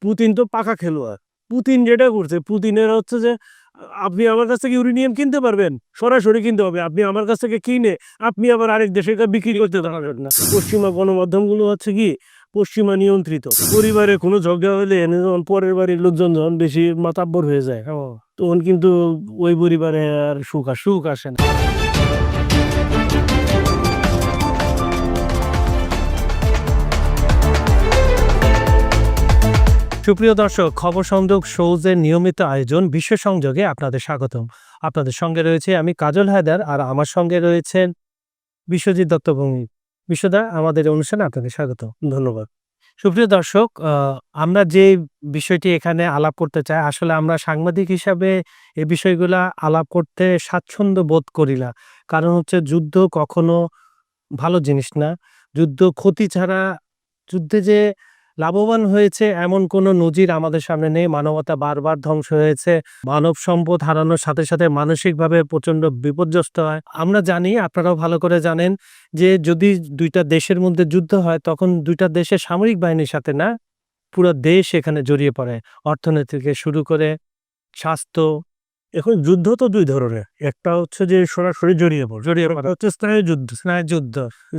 Putin তো পাকা খেলোয়াড়। পুতিন যেটা করছে, পুতিনের হচ্ছে যে আপনি আমার কাছ থেকে ইউরেনিয়াম কিনতে পারবেন, সরাসরি কিনতে হবে। আপনি আমার কাছ থেকে কিনে আপনি আবার আরেক দেশে বিক্রি করতে পারবেন না। পশ্চিমা গণমাধ্যমগুলো হচ্ছে কি পশ্চিমা নিয়ন্ত্রিত। পরিবারে কোনো ঝগড়া হলে পরের বাড়ির লোকজন যখন বেশি মাতাব্বর হয়ে যায় তখন কিন্তু ওই পরিবারে আর সুখ আসে না। সুপ্রিয় দর্শক, খবর সংযোগ শোজের নিয়মিত আয়োজন বিশ্ব সংযোগে আপনাদের স্বাগতম। আপনাদের সঙ্গে রয়েছে আমি কাজল হায়দার, আর আমার সঙ্গে রয়েছেন বিশ্বজিৎ দত্তভূমি। বিশ্বদা, আমাদের অনুষ্ঠানে আপনাদের স্বাগত। ধন্যবাদ। সুপ্রিয় দর্শক, আমরা যে বিষয়টি এখানে আলাপ করতে চাই, আসলে আমরা সাংবাদিক হিসাবে এই বিষয়গুলা আলাপ করতে স্বাচ্ছন্দ্য বোধ করি না। কারণ হচ্ছে যুদ্ধ কখনো ভালো জিনিস না। যুদ্ধ ক্ষতি ছাড়া, যুদ্ধে যে লাভবান হয়েছে এমন কোনো নজির আমাদের সামনে নেই। মানবতা বারবার ধ্বংস হয়েছে। মানব সম্পদ হারানোর সাথে সাথে মানসিকভাবে প্রচণ্ড বিপর্যস্ত হয়। আমরা জানি, আপনারাও ভালো করে জানেন, যে যদি দুইটা দেশের মধ্যে যুদ্ধ হয় তখন দুইটা দেশের সামরিক বাহিনীর সাথে না, পুরো দেশ এখানে জড়িয়ে পড়ে। অর্থনীতি থেকে শুরু করে স্বাস্থ্য। এখন যুদ্ধ তো দুই ধরনের, একটা হচ্ছে যে সরাসরি জড়িয়ে পড়া হচ্ছে স্নায়ুযুদ্ধ।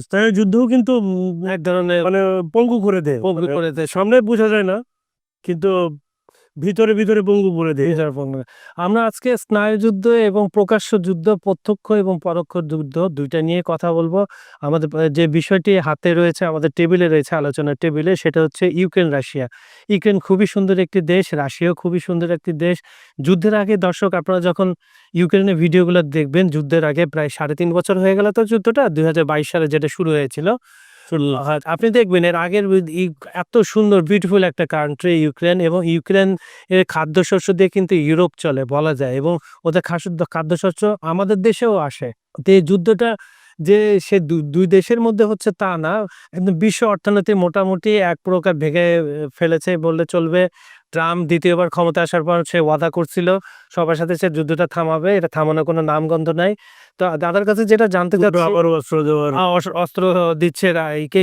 স্নায়ুযুদ্ধও কিন্তু এক ধরনের মানে পঙ্গু করে দেয়, পঙ্গু করে দেয়। সামনে বোঝা যায় না কিন্তু ভিতরে ভিতরে পঙ্গু করে দেয়। আমরা আজকে স্নায়ুযুদ্ধ এবং প্রকাশ্য যুদ্ধ, প্রত্যক্ষ এবং পরোক্ষ যুদ্ধ, দুইটা নিয়ে কথা বলবো। আমাদের যে বিষয়টি হাতে রয়েছে, আমাদের টেবিলে রয়েছে, আলোচনার টেবিলে, সেটা হচ্ছে ইউক্রেন রাশিয়া। ইউক্রেন খুবই সুন্দর একটি দেশ, রাশিয়াও খুবই সুন্দর একটি দেশ। যুদ্ধের আগে দর্শক, আপনারা যখন ইউক্রেনের ভিডিওগুলো দেখবেন, যুদ্ধের আগে প্রায় 3.5 বছর হয়ে গেল তো যুদ্ধটা, 2022 সালে যেটা শুরু হয়েছিল। আপনি দেখবেন এর আগের এত সুন্দর বিউটিফুল একটা কান্ট্রি ইউক্রেন, এবং ইউক্রেন এর খাদ্যশস্য দিয়ে কিন্তু ইউরোপ চলে বলা যায়, এবং ওদের খাদ্যশস্য আমাদের দেশেও আসে। তো এই যুদ্ধটা যে সে দুই দেশের মধ্যে হচ্ছে তা না, একদম বিশ্ব অর্থনীতি মোটামুটি এক প্রকার ভেঙে ফেলেছে বললে চলবে। ট্রাম্প দ্বিতীয়বার ক্ষমতা আসার পর সে ওয়াদা করছিল সবার সাথে সে যুদ্ধটা থামাবে, এটা থামানোর কোনো নামগন্ধ নাই। তো দাদার কাছে যেটা জানতে চাচ্ছি, অস্ত্র দিচ্ছে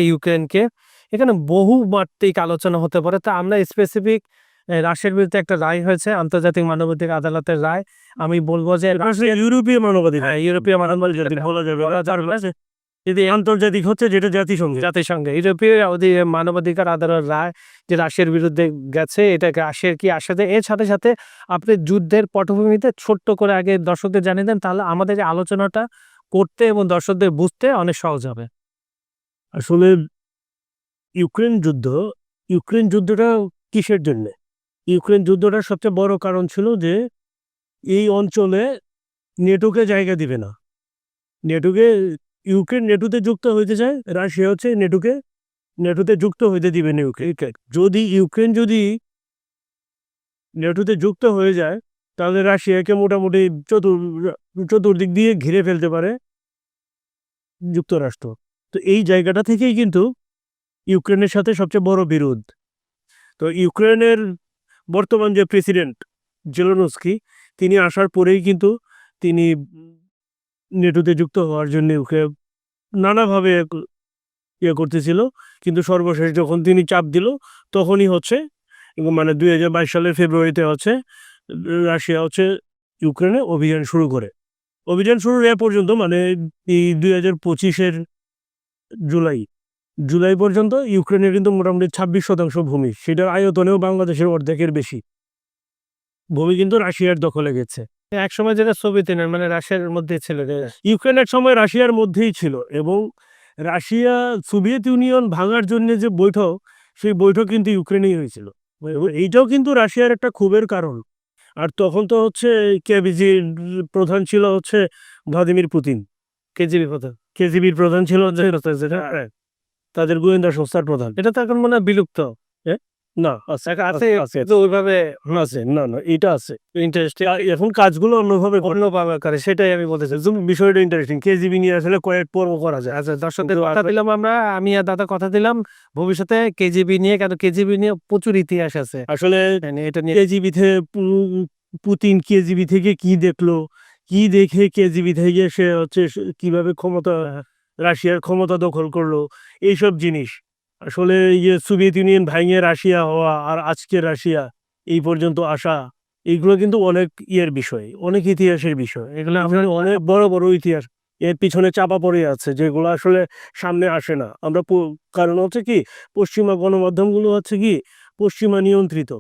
ইউক্রেনকে। এখানে বহু মাত্রিক আলোচনা হতে পারে। তা আমরা স্পেসিফিক রাশিয়ার বিরুদ্ধে একটা রায় হয়েছে, আন্তর্জাতিক মানবাধিক আদালতের রায়। আমি বলবো যে ইউরোপীয় মানবাধিকার, ইউরোপীয় মানবাধিকার বলা যাবে, যদি আন্তর্জাতিক হচ্ছে যেটা জাতিসংঘে ইউরোপীয় মানবাধিকার আদালতের রায় যে রাশিয়ার বিরুদ্ধে গেছে, এটাকে রাশিয়ার কি আসে দেয়। এর সাথে সাথে আপনি যুদ্ধের পটভূমিতে ছোট্ট করে আগে দর্শকদের জানিয়ে দেন, তাহলে আমাদের এই আলোচনাটা করতে এবং দর্শকদের বুঝতে অনেক সহজ হবে। আসলে ইউক্রেন যুদ্ধটা কিসের জন্য? ইউক্রেন যুদ্ধটার সবচেয়ে বড় কারণ ছিল যে এই অঞ্চলে নেটোকে জায়গা দিবে না। ইউক্রেন নেটোতে যুক্ত হইতে চায়, রাশিয়া হচ্ছে নেটোতে যুক্ত হইতে দিবে না ইউক্রেন। ইউক্রেন যদি নেটোতে যুক্ত হয়ে যায় তাহলে রাশিয়াকে মোটামুটি চতুর্দিক দিয়ে ঘিরে ফেলতে পারে যুক্তরাষ্ট্র। তো এই জায়গাটা থেকেই কিন্তু ইউক্রেনের সাথে সবচেয়ে বড় বিরোধ। তো ইউক্রেনের বর্তমান যে প্রেসিডেন্ট জেলেনস্কি, তিনি আসার পরেই কিন্তু তিনি নেটোতে যুক্ত হওয়ার জন্য ওকে নানাভাবে করতেছিল, কিন্তু সর্বশেষ যখন তিনি চাপ দিল তখনই হচ্ছে, মানে 2022 সালের ফেব্রুয়ারিতে হচ্ছে রাশিয়া হচ্ছে ইউক্রেনে অভিযান শুরুর এ পর্যন্ত, মানে এই 2025-এর জুলাই পর্যন্ত ইউক্রেনের কিন্তু মোটামুটি 26% ভূমি, সেটার আয়তনেও বাংলাদেশের অর্ধেকের বেশি ভূমি কিন্তু রাশিয়ার দখলে গেছে। এক সময় যেটা সোভিয়েত ইউনিয়ন, মানে রাশিয়ার মধ্যে ছিল, ইউক্রেন এক সময় রাশিয়ার মধ্যেই ছিল, এবং রাশিয়া সোভিয়েত ইউনিয়ন ভাঙার জন্য যে বৈঠক, সেই বৈঠক কিন্তু ইউক্রেনেই হয়েছিল। এইটাও কিন্তু রাশিয়ার একটা ক্ষোভের কারণ। আর তখন তো হচ্ছে কেজিবির প্রধান ছিল হচ্ছে ভ্লাদিমির পুতিন। কেজিবির প্রধান ছিল তাদের গোয়েন্দা সংস্থার প্রধান। এটা তো এখন মনে হয় বিলুপ্ত। না, আছে ওইভাবে আছে, না এটা আছে। ইন্টারেস্টিং, এখন কাজগুলো অন্যভাবে করে, সেটাই আমি বলতে চাই। বিষয়টা ইন্টারেস্টিং। কেজিবি নিয়ে আসলে কয়েক পর্ব করা যায়। আচ্ছা, দর্শকদের কথা দিলাম আমি আর দাদা কথা দিলাম ভবিষ্যতে কেজিবি নিয়ে, কেন কেজিবি নিয়ে প্রচুর ইতিহাস আছে আসলে। এটা নিয়ে পুতিন কেজিবি থেকে কি দেখলো, কি দেখে কেজিবি থেকে সে হচ্ছে কিভাবে রাশিয়ার ক্ষমতা দখল করলো, এইসব জিনিস আসলে সোভিয়েত ইউনিয়ন ভাঙে রাশিয়া হওয়া আর আজকে রাশিয়া এই পর্যন্ত আসা, এইগুলো কিন্তু অনেক বিষয়, অনেক ইতিহাসের বিষয়। এগুলো আপনার অনেক বড় বড় ইতিহাস এর পিছনে চাপা পড়ে আছে, যেগুলো আসলে সামনে আসে না। আমরা কারণ হচ্ছে কি, পশ্চিমা গণমাধ্যমগুলো হচ্ছে কি পশ্চিমা নিয়ন্ত্রিত।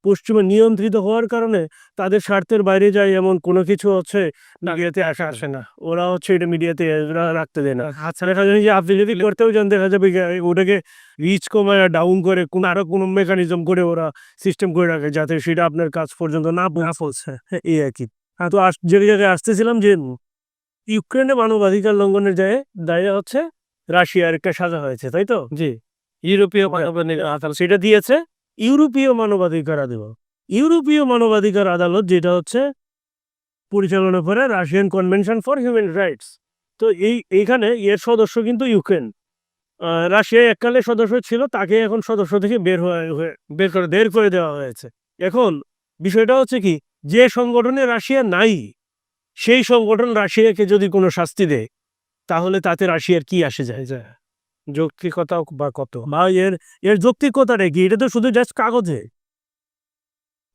পশ্চিমা নিয়ন্ত্রিত হওয়ার কারণে তাদের স্বার্থের বাইরে যায় এমন কোনো কিছু হচ্ছে মিডিয়াতে আসে না। ওরা হচ্ছে এটা মিডিয়াতে রাখতে দেয় না। আচ্ছা, দেখা যায় যে আপনি যদি করতেও যান, দেখা যাবে ওটাকে রিচ কমায় ডাউন করে আরো কোনো মেকানিজম করে ওরা সিস্টেম করে রাখে, যাতে সেটা আপনার কাছ পর্যন্ত না পৌঁছে। এই আর কি। তো যে জায়গায় আসতেছিলাম, যে ইউক্রেনে মানবাধিকার লঙ্ঘনের দায়ে হচ্ছে রাশিয়ার একটা সাজা হয়েছে, তাই তো? জি, ইউরোপীয় মানবাধিকার সেটা দিয়েছে ইউরোপীয় মানবাধিকার আদালত। ইউরোপীয় মানবাধিকার আদালত, যেটা হচ্ছে পরিচালনা করে Russian convention for human rights. তো এইখানে এর সদস্য কিন্তু ইউক্রেন। রাশিয়া এককালে সদস্য ছিল, তাকে এখন সদস্য থেকে বের করে দেওয়া হয়েছে। এখন বিষয়টা হচ্ছে কি, যে সংগঠনে রাশিয়া নাই, সেই সংগঠন রাশিয়াকে যদি কোনো শাস্তি দেয়, তাহলে তাতে রাশিয়ার কি আসে যায়? যৌক্তিকতা বা কত? বা এর যৌক্তিকতাটা কি? এটা তো শুধু জাস্ট কাগজে,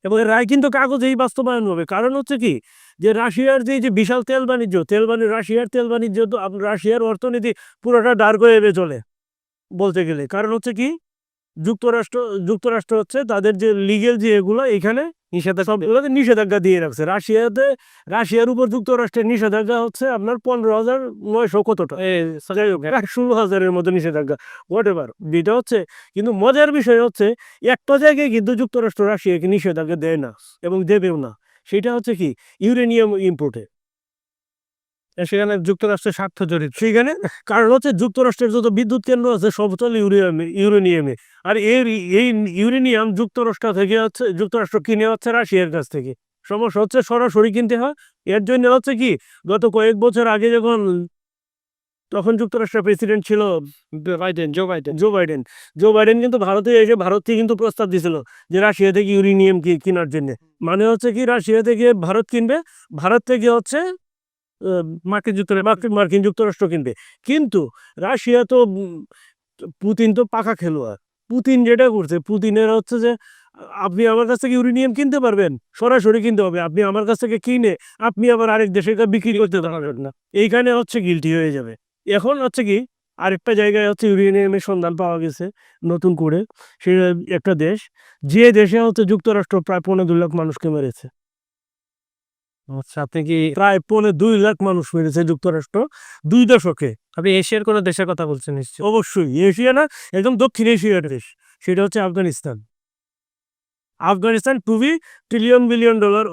এবং এর রায় কিন্তু কাগজেই বাস্তবায়ন হবে। কারণ হচ্ছে কি, যে রাশিয়ার যে বিশাল রাশিয়ার তেল বাণিজ্য, তো রাশিয়ার অর্থনীতি পুরোটা দাঁড় করে চলে বলতে গেলে। কারণ হচ্ছে কি, যুক্তরাষ্ট্র হচ্ছে তাদের যে লিগেল যে এগুলো, এখানে সবগুলোতে নিষেধাজ্ঞা দিয়ে রাখছে। রাশিয়ার উপর যুক্তরাষ্ট্রের নিষেধাজ্ঞা হচ্ছে আপনার 15,900 কতটা, যাই হোক 16,000-এর মতো নিষেধাজ্ঞা, হোয়াট এভার যেটা হচ্ছে। কিন্তু মজার বিষয় হচ্ছে, একটা জায়গায় কিন্তু যুক্তরাষ্ট্র রাশিয়াকে নিষেধাজ্ঞা দেয় না এবং দেবেও না। সেটা হচ্ছে কি, ইউরেনিয়াম ইম্পোর্টে। সেখানে যুক্তরাষ্ট্রের স্বার্থ জড়িত। সেখানে কারণ হচ্ছে যুক্তরাষ্ট্রের যত বিদ্যুৎ কেন্দ্র আছে সব চলে ইউরেনিয়ামে। আর এই ইউরেনিয়াম যুক্তরাষ্ট্র কিনে হচ্ছে রাশিয়ার কাছ থেকে। সমস্যা হচ্ছে সরাসরি কিনতে হয়। এর জন্য হচ্ছে কি, গত কয়েক বছর আগে তখন যুক্তরাষ্ট্রের প্রেসিডেন্ট ছিল জো বাইডেন কিন্তু ভারতে এসে ভারত থেকে কিন্তু প্রস্তাব দিয়েছিল যে রাশিয়া থেকে ইউরেনিয়াম কেনার জন্য। মানে হচ্ছে কি, রাশিয়া থেকে ভারত কিনবে, ভারত থেকে হচ্ছে মার্কিন যুক্তরাষ্ট্র কিনবে। কিন্তু রাশিয়া তো পুতিন তো পাকা খেলোয়াড়। পুতিন যেটা করছে, পুতিনের হচ্ছে যে আপনি আমার কাছ থেকে ইউরেনিয়াম কিনতে পারবেন, সরাসরি কিনতে হবে। আপনি আমার কাছ থেকে কিনে আপনি আবার আরেক দেশে বিক্রি করতে পারবেন না, এইখানে হচ্ছে গিলটি হয়ে যাবে। এখন হচ্ছে কি, আরেকটা জায়গায় হচ্ছে ইউরেনিয়ামের সন্ধান পাওয়া গেছে নতুন করে। সে একটা দেশ, যে দেশে হচ্ছে যুক্তরাষ্ট্র প্রায় 2.5 লাখ মানুষকে মেরেছে। আচ্ছা, আপনি কি প্রায় 2.5 লাখ মানুষ মেরেছে যুক্তরাষ্ট্র 2 দশকে। আপনি এশিয়ার কোনো দেশের কথা বলছেন নিশ্চয়? অবশ্যই এশিয়া না, একদম দক্ষিণ এশিয়ার দেশ। সেটা হচ্ছে আফগানিস্তান। খুবই ট্রিলিয়ন ডলার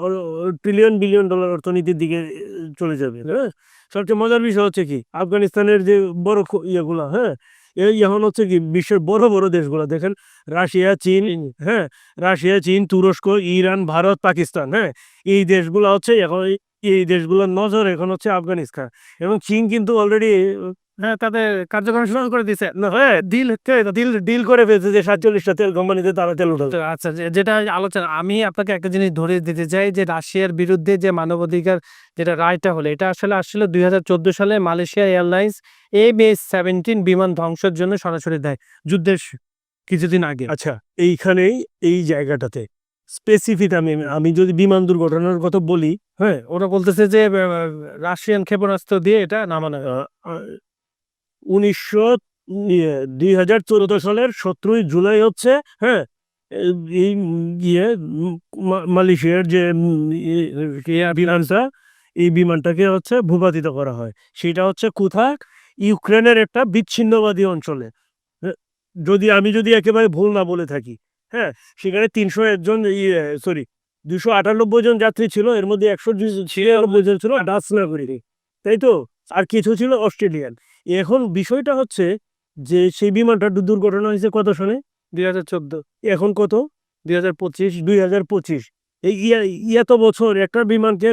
অর্থনীতির দিকে চলে যাবে। হ্যাঁ, সবচেয়ে মজার বিষয় হচ্ছে কি, আফগানিস্তানের যে বড় ইয়েগুলা, হ্যাঁ, এই এখন হচ্ছে কি বিশ্বের বড় বড় দেশগুলো দেখেন, রাশিয়া, চীন, তুরস্ক, ইরান, ভারত, পাকিস্তান, হ্যাঁ, এই দেশগুলো হচ্ছে এখন, এই দেশগুলোর নজর এখন হচ্ছে আফগানিস্তান। এবং চীন কিন্তু অলরেডি তাদের কার্যক্রম শুরু করে দিয়েছে। ডিল করে ফেলছে যে 47টা তেল কোম্পানিতে তারা তেল উঠাবে। তো আচ্ছা, যেটা আলোচনা, আমি আপনাকে একটা জিনিস ধরে দিতে চাই যে রাশিয়ার বিরুদ্ধে যে মানবাধিকার যেটা রায়টা হলো, এটা আসলে 2014 সালে মালয়েশিয়া এয়ারলাইন্স MH17 বিমান ধ্বংসের জন্য সরাসরি দেয়, যুদ্ধের কিছুদিন আগে। আচ্ছা, এইখানেই এই জায়গাটাতে স্পেসিফিক আমি যদি বিমান দুর্ঘটনার কথা বলি, হ্যাঁ, ওরা বলতেছে যে রাশিয়ান ক্ষেপণাস্ত্র দিয়ে এটা নামানো হয়। 2014 সালের 17 জুলাই হচ্ছে, হ্যাঁ, এই মালয়েশিয়ার যে বিমানটা, এই বিমানটাকে হচ্ছে ভূপাতিত করা হয়। সেটা হচ্ছে কোথায়? ইউক্রেনের একটা বিচ্ছিন্নবাদী অঞ্চলে। হ্যাঁ, আমি যদি একেবারে ভুল না বলে থাকি, হ্যাঁ, সেখানে 301 জন 298 জন যাত্রী ছিল, এর মধ্যে 196 জন ছিল ডাচ নাগরিক, তাই তো? আর কিছু ছিল অস্ট্রেলিয়ান। এখন বিষয়টা হচ্ছে যে সেই বিমানটা দুর্ঘটনা হয়েছে কত সালে? 2014। এখন কত? 2025। এই এত বছর একটা বিমানকে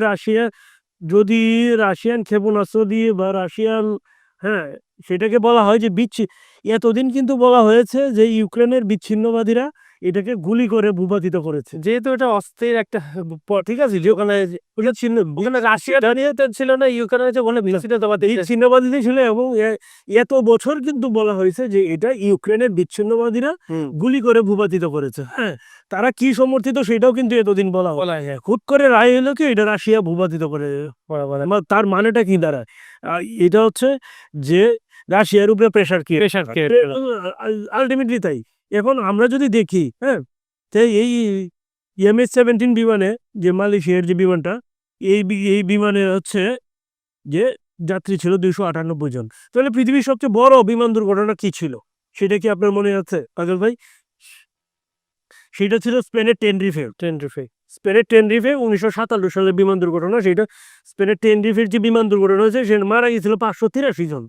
যদি রাশিয়ান ক্ষেপণাস্ত্র দিয়ে বা রাশিয়ান, হ্যাঁ, সেটাকে বলা হয় যে এতদিন কিন্তু বলা হয়েছে যে ইউক্রেনের বিচ্ছিন্নবাদীরা এটাকে গুলি করে ভূপাতিত করেছে। যেহেতু এটা অস্থির একটা ঠিক আছে, যে ওখানে ওটা চিহ্ন ওখানে রাশিয়া দাঁড়িয়ে তো ছিল না, ইউক্রেনে যে ওখানে বিচ্ছিন্নতাবাদ এই চিহ্নবাদীদের ছিল, এবং এত বছর কিন্তু বলা হয়েছে যে এটা ইউক্রেনের বিচ্ছিন্নবাদীরা গুলি করে ভূপাতিত করেছে। হ্যাঁ, তারা কি সমর্থিত সেটাও কিন্তু এতদিন বলা হয়। বলা যায়। হুট করে রায় হলো কি এটা রাশিয়া ভূপাতিত করে। তার মানেটা কি দাঁড়ায়? এটা হচ্ছে যে রাশিয়ার উপরে প্রেশার Pressure create করা। আলটিমেটলি তাই। এখন আমরা যদি দেখি, হ্যাঁ, তাই এই MH17 বিমানে, যে মালয়েশিয়ার যে বিমানটা, এই বিমানে হচ্ছে যে যাত্রী ছিল 298 জন। তাহলে পৃথিবীর সবচেয়ে বড় বিমান দুর্ঘটনা কি ছিল সেটা কি আপনার মনে আছে আজল ভাই? সেটা ছিল স্পেনের টেনরিফে। স্পেনের টেনরিফে 1957 সালের বিমান দুর্ঘটনা। সেটা স্পেনের টেনরিফের যে বিমান দুর্ঘটনা হয়েছে, সে মারা গিয়েছিল 583 জন।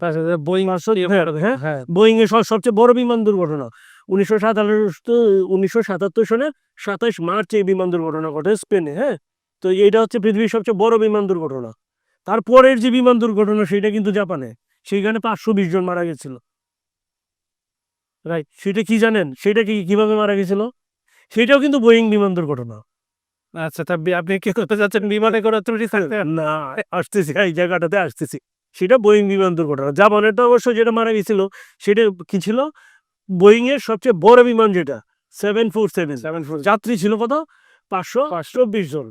বোয়িং হ্যাঁ, হ্যাঁ বোয়িং এর সবচেয়ে বড় বিমান দুর্ঘটনা 1977 সালের 27 মার্চ এই বিমান দুর্ঘটনা ঘটে স্পেনে। হ্যাঁ, তো এটা হচ্ছে পৃথিবীর সবচেয়ে বড় বিমান দুর্ঘটনা। তারপরের যে বিমান দুর্ঘটনা সেটা কিন্তু জাপানে, সেখানে 520 জন মারা গেছিল। রাইট, সেটা কি জানেন? সেটা কিভাবে মারা গেছিল? সেটাও কিন্তু বোয়িং বিমান দুর্ঘটনা। আচ্ছা, তা আপনি কি করতে যাচ্ছেন, বিমানে করে ত্রুটি থাকতে? না, আসতেছি, এই জায়গাটাতে আসতেছি। সেটা বোয়িং বিমান দুর্ঘটনা। জাপানেরটা অবশ্য যেটা মারা গেছিল সেটা কি ছিল? বোয়িং এর সবচেয়ে বড় বিমান, যেটা 747। যাত্রী ছিল কত? 520 জন।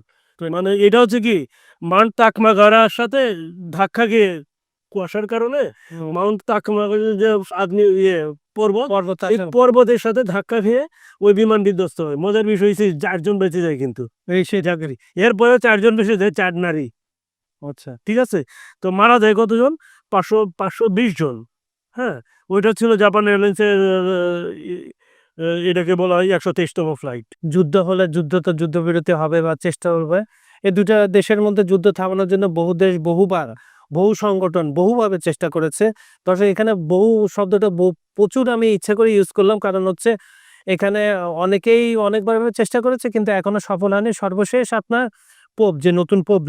মানে এটা হচ্ছে কি, মাউন্ট তাকমাগারার সাথে ধাক্কা খেয়ে, কুয়াশার কারণে মাউন্ট তাকমাগারা যে পর্বত, এই পর্বতের সাথে ধাক্কা খেয়ে ওই বিমান বিধ্বস্ত হয়। মজার বিষয় হচ্ছে 4 জন বেঁচে যায়, কিন্তু এই সেই চাকরি এরপরে 4 জন বেঁচে যায়, 4 নারী। আচ্ছা, ঠিক আছে, তো মারা যায় কতজন? 520 জন। হ্যাঁ, ওইটা ছিল জাপান এয়ারলাইন্সের, এটাকে বলা হয় 123তম ফ্লাইট। যুদ্ধ হলে যুদ্ধবিরতি হবে বা চেষ্টা করবে। এই দুটা দেশের মধ্যে যুদ্ধ থামানোর জন্য বহু দেশ বহুবার, বহু সংগঠন বহুভাবে চেষ্টা করেছে। দর্শক, এখানে বহু শব্দটা প্রচুর আমি ইচ্ছা করে ইউজ করলাম, কারণ হচ্ছে এখানে অনেকেই অনেকবার চেষ্টা করেছে কিন্তু এখনো সফল হয়নি। সর্বশেষ আপনার পোপ, যে নতুন পোপ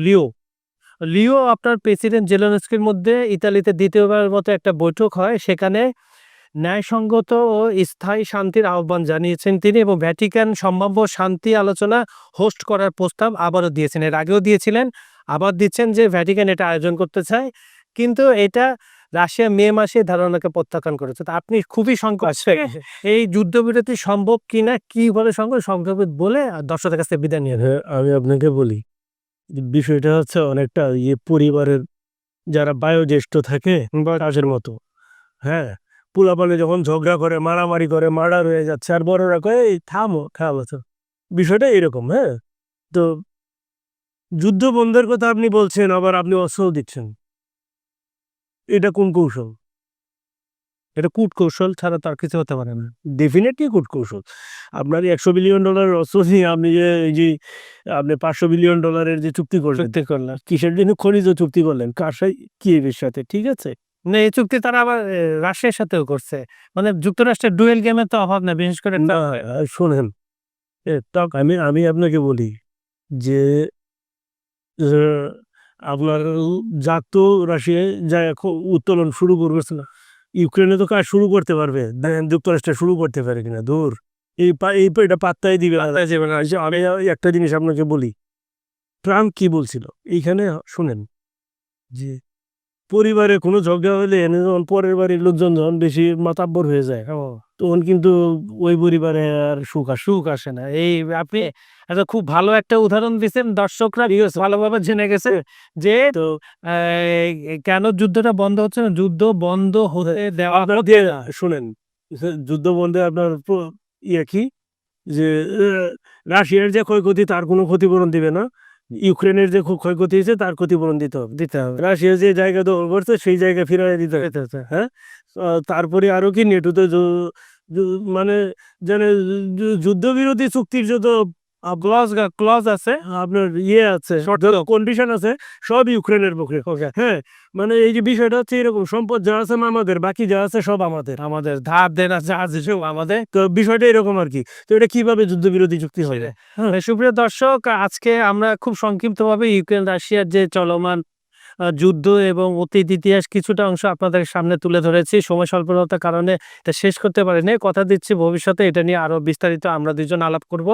লিও আপনার প্রেসিডেন্ট জেলেনস্কির মধ্যে ইতালিতে দ্বিতীয়বারের মতো একটা বৈঠক হয়। সেখানে ন্যায়সঙ্গত ও স্থায়ী শান্তির আহ্বান জানিয়েছেন তিনি, এবং ভ্যাটিকান সম্ভাব্য শান্তি আলোচনা হোস্ট করার প্রস্তাব আবারও দিয়েছেন। এর আগেও দিয়েছিলেন, আবার দিচ্ছেন যে ভ্যাটিকান এটা আয়োজন করতে চায়, কিন্তু এটা রাশিয়া মে মাসে ধারণাকে প্রত্যাখ্যান করেছে। তো আপনি খুবই সংকট, এই যুদ্ধবিরতি সম্ভব কিনা, কিভাবে সম্ভব বলে দর্শকদের কাছে বিদায় নিয়ে। হ্যাঁ, আমি আপনাকে বলি, বিষয়টা হচ্ছে অনেকটা পরিবারের যারা বয়োজ্যেষ্ঠ থাকে তাদের মতো। হ্যাঁ, পোলাপানে যখন ঝগড়া করে, মারামারি করে, মার্ডার হয়ে যাচ্ছে, আর বড়রা কয় এই থামো, তো বিষয়টা এরকম। হ্যাঁ, তো যুদ্ধ বন্ধের কথা আপনি বলছেন, আবার আপনি অস্ত্রও দিচ্ছেন। এটা কোন কৌশল? এটা কূটকৌশল ছাড়া তার কিছু হতে পারে না। ডেফিনেটলি কূটকৌশল। আপনার $100 বিলিয়ন অস্ত্র দিয়ে আপনি যে আপনি $500 বিলিয়ন যে চুক্তি করলেন, কিসের জন্য খনিজ চুক্তি করলেন? কার সাথে? কিয়েভের সাথে। ঠিক আছে, না, এই চুক্তি তারা আবার রাশিয়ার সাথেও করছে। মানে যুক্তরাষ্ট্রের ডুয়েল গেমের তো অভাব না, বিশেষ করে না, শোনেন, আমি আপনাকে বলি যে আপনার যাক তো রাশিয়ায় যা উত্তোলন শুরু করবে না, ইউক্রেনে তো কাজ শুরু করতে পারবে, যুক্তরাষ্ট্রে শুরু করতে পারে কিনা? দূর, এটা পাত্তাই দিবে না। আমি একটা জিনিস আপনাকে বলি, ট্রাম্প কি বলছিল এইখানে, শুনেন, যে পরিবারে কোনো ঝগড়া হলে যখন পরের বাড়ির লোকজন যখন বেশি মাতাব্বর হয়ে যায়, তখন কিন্তু ওই পরিবারে আর সুখ আসে না। এই আপনি একটা খুব ভালো একটা উদাহরণ দিচ্ছেন, দর্শকরা ভালোভাবে জেনে গেছে যে তো কেন যুদ্ধটা বন্ধ হচ্ছে না। যুদ্ধ বন্ধ হতে দেওয়া আপনারা শুনেন, যুদ্ধ বন্ধে আপনার কি, যে রাশিয়ার যে ক্ষয়ক্ষতি তার কোনো ক্ষতিপূরণ দিবে না, ইউক্রেনের যে খুব ক্ষয়ক্ষতি হয়েছে তার ক্ষতিপূরণ দিতে হবে। রাশিয়া যে জায়গা দখল করছে সেই জায়গা ফিরিয়ে দিতে হবে। হ্যাঁ, তারপরে আরো কি নেটোতে মানে জানে যুদ্ধবিরতি চুক্তির যত ক্লজ আছে, আপনার আছে, কন্ডিশন আছে, সব ইউক্রেনের পক্ষে। হ্যাঁ, মানে এই যে বিষয়টা হচ্ছে এরকম, সম্পদ যা আছে আমাদের, বাকি যা আছে সব আমাদের ধার দেনা যা আছে সব আমাদের। তো বিষয়টা এরকম আর কি। তো এটা কিভাবে যুদ্ধবিরতি চুক্তি হবে? সুপ্রিয় দর্শক, আজকে আমরা খুব সংক্ষিপ্তভাবে ইউক্রেন রাশিয়ার যে চলমান যুদ্ধ এবং অতীত ইতিহাস কিছুটা অংশ আপনাদের সামনে তুলে ধরেছি। সময় স্বল্পতার কারণে এটা শেষ করতে পারিনি। কথা দিচ্ছি ভবিষ্যতে এটা নিয়ে আরো বিস্তারিত আমরা দুজন আলাপ করব।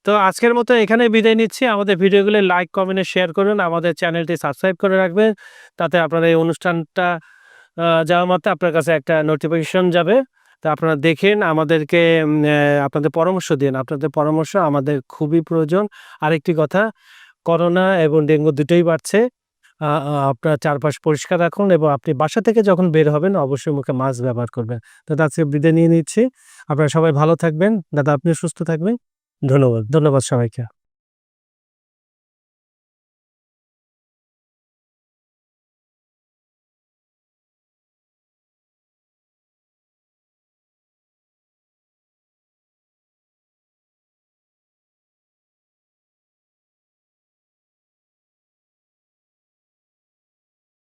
তো আজকের মতো এখানেই বিদায় নিচ্ছি। আমাদের ভিডিওগুলো লাইক, কমেন্ট, শেয়ার করুন। আমাদের চ্যানেলটি সাবস্ক্রাইব করে রাখবেন। তাতে আপনার এই অনুষ্ঠানটা যাওয়া মাত্র আপনার কাছে একটা নোটিফিকেশন যাবে। তো আপনারা দেখেন, আমাদেরকে আপনাদের পরামর্শ দিন। আপনাদের পরামর্শ আমাদের খুবই প্রয়োজন। আরেকটি কথা, করোনা এবং ডেঙ্গু দুটোই বাড়ছে। আপনার চারপাশ পরিষ্কার রাখুন এবং আপনি বাসা থেকে যখন বের হবেন অবশ্যই মুখে মাস্ক ব্যবহার করবেন। দাদা আজকে বিদায় নিয়ে নিচ্ছি। আপনারা সবাই ভালো থাকবেন। দাদা আপনিও সুস্থ থাকবেন। ধন্যবাদ সবাইকে।